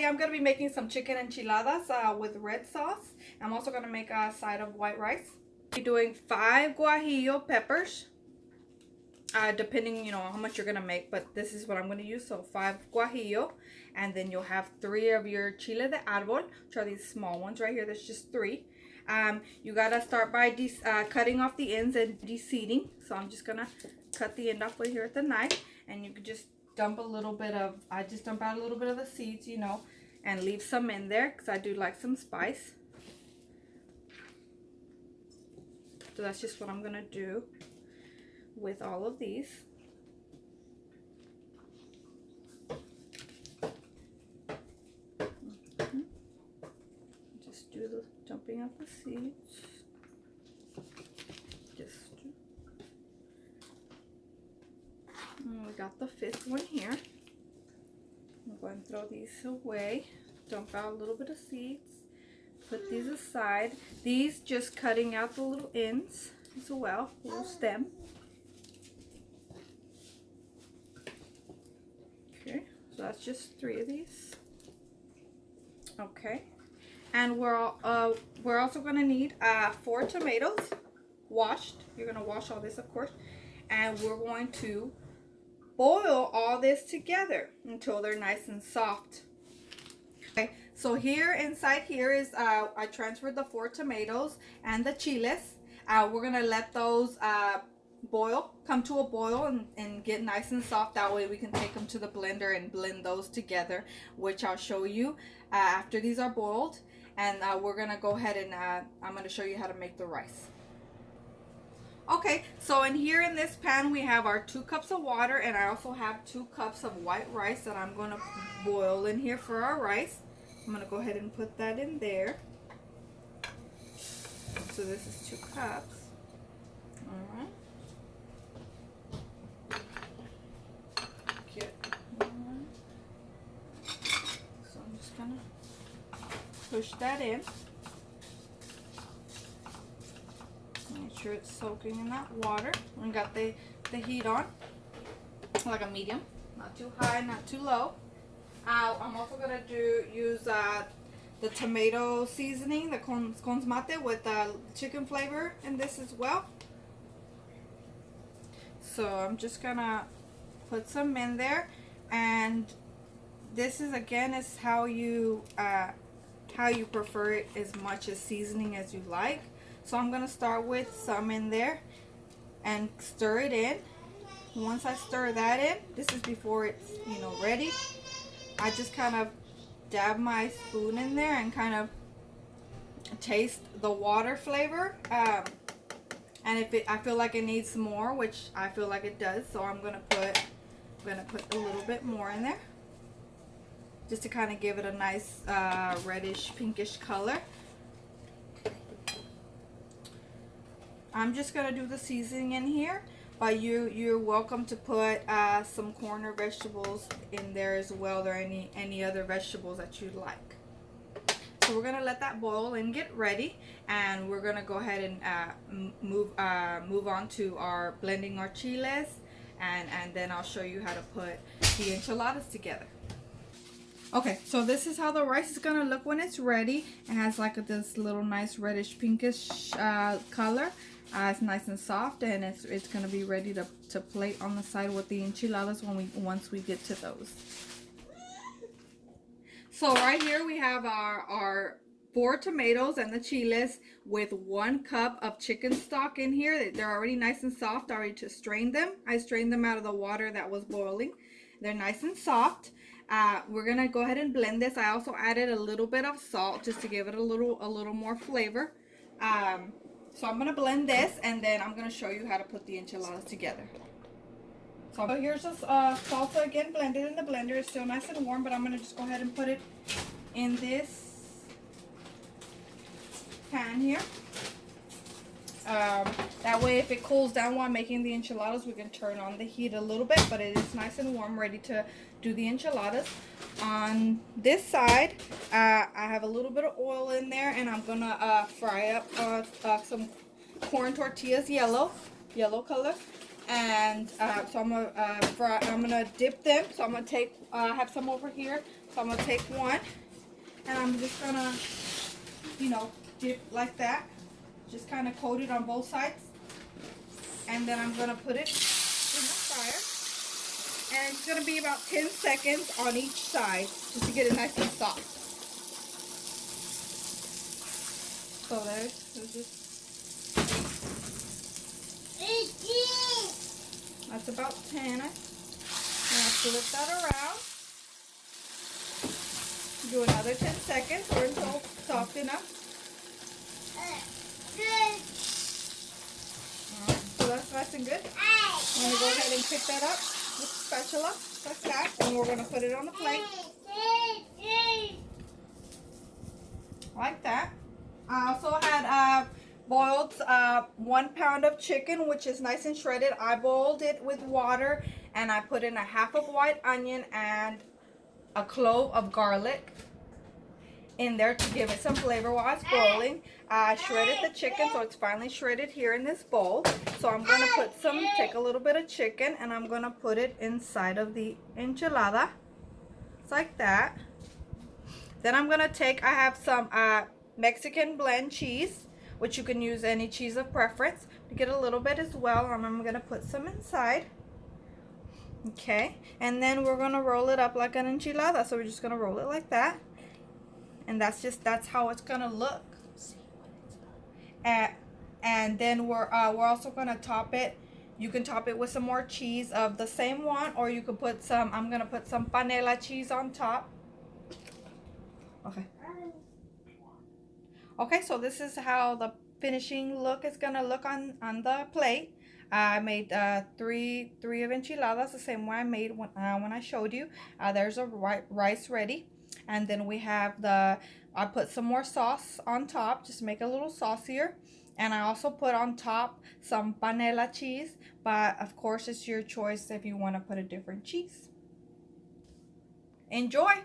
I'm going to be making some chicken enchiladas with red sauce. I'm also going to make a side of white rice. I'm doing 5 guajillo peppers, depending, how much you're going to make, but this is what I'm going to use. So 5 guajillo, and then you'll have 3 of your chile de arbol, which are these small ones right here. There's just 3. You got to start by cutting off the ends and de-seeding. So I'm just going to cut the end off right here with the knife, and you could just dump a little bit of, I just dump out a little bit of the seeds, and leave some in there because I do like some spice. So that's just what I'm gonna do with all of these. Just do the dumping of the seeds. And we got the 5th one here. I'm going to throw these away. Dump out a little bit of seeds. Put these aside. These just cutting out the little ends as well, little stem. Okay, so that's just 3 of these. Okay, and we're also going to need 4 tomatoes, washed. You're going to wash all this, of course, and we're going to boil all this together until they're nice and soft. Okay, so here inside here is I transferred the 4 tomatoes and the chiles. We're gonna let those come to a boil and get nice and soft. That way we can take them to the blender and blend those together, which I'll show you after these are boiled. And we're gonna go ahead and I'm gonna show you how to make the rice. Okay, so in this pan we have our 2 cups of water, and I also have 2 cups of white rice that I'm going to boil in here for our rice. I'm going to go ahead and put that in there. So this is 2 cups. Alright. So I'm just going to push that in. Make sure it's soaking in that water. We got the heat on, like a medium, not too high, not too low. I'm also gonna use the tomato seasoning, the consmate with chicken flavor in this as well. So I'm just gonna put some in there, and this is again is how you prefer it, as much as seasoning as you like. So I'm going to start with some in there and stir it in. Once I stir that in, this is before it's, ready. I just kind of dab my spoon in there and kind of taste the water flavor. And if I feel like it needs more, which I feel like it does, so I'm going to put a little bit more in there, just to kind of give it a nice reddish pinkish color. I'm just gonna do the seasoning in here, but you're welcome to put some corn or vegetables in there as well, or any other vegetables that you'd like. So we're gonna let that boil and get ready, and we're gonna go ahead and move on to our blending our chiles, and then I'll show you how to put the enchiladas together. Okay, so this is how the rice is gonna look when it's ready. It has like this little nice reddish pinkish color. It's nice and soft, and it's gonna be ready to plate on the side with the enchiladas once we get to those. So right here we have our 4 tomatoes and the chiles with 1 cup of chicken stock in here. They're already nice and soft. I already strained them. I strained them out of the water that was boiling. They're nice and soft. We're gonna go ahead and blend this. I also added a little bit of salt just to give it a little more flavor. So I'm gonna blend this, and then I'm gonna show you how to put the enchiladas together. So here's this salsa again, blended in the blender. It's still nice and warm, but I'm gonna just go ahead and put it in this pan here. That way, if it cools down while making the enchiladas, we can turn on the heat a little bit, but it is nice and warm, ready to do the enchiladas. On this side, I have a little bit of oil in there, and I'm gonna fry up some corn tortillas, yellow color, and so I'm gonna dip them. So I'm gonna have some over here So I'm gonna take one and I'm just gonna, you know, dip like that. Just kind of coat it on both sides. And then I'm gonna put it in the fryer. And it's gonna be about 10 seconds on each side just to get it nice and soft. So there's just, that's about 10. And I flip that around. Do another 10 seconds or until soft enough. So that's nice and good. I'm going to go ahead and pick that up with the spatula like that. And we're going to put it on the plate. Like that. I also had boiled 1 pound of chicken, which is nice and shredded. I boiled it with water and I put in a half of white onion and a clove of garlic in there to give it some flavor while it's boiling. I shredded the chicken, so it's finally shredded here in this bowl. So I'm going to take a little bit of chicken and I'm going to put it inside of the enchilada. It's like that. Then I'm going to I have some Mexican blend cheese, which you can use any cheese of preference. To get a little bit as well, and I'm going to put some inside. Okay, and then we're going to roll it up like an enchilada. So we're just going to roll it like that. And that's how it's going to look. And then we're also going to top it. You can top it with some more cheese of the same one, or you could put some, I'm going to put some Panela cheese on top. Okay. Okay, so this is how the finishing look is going to look on the plate. I made three of enchiladas the same way I made when I showed you. There's a rice ready. And then we have I put some more sauce on top, just to make it a little saucier. And I also put on top some Panela cheese. But of course, it's your choice if you want to put a different cheese. Enjoy!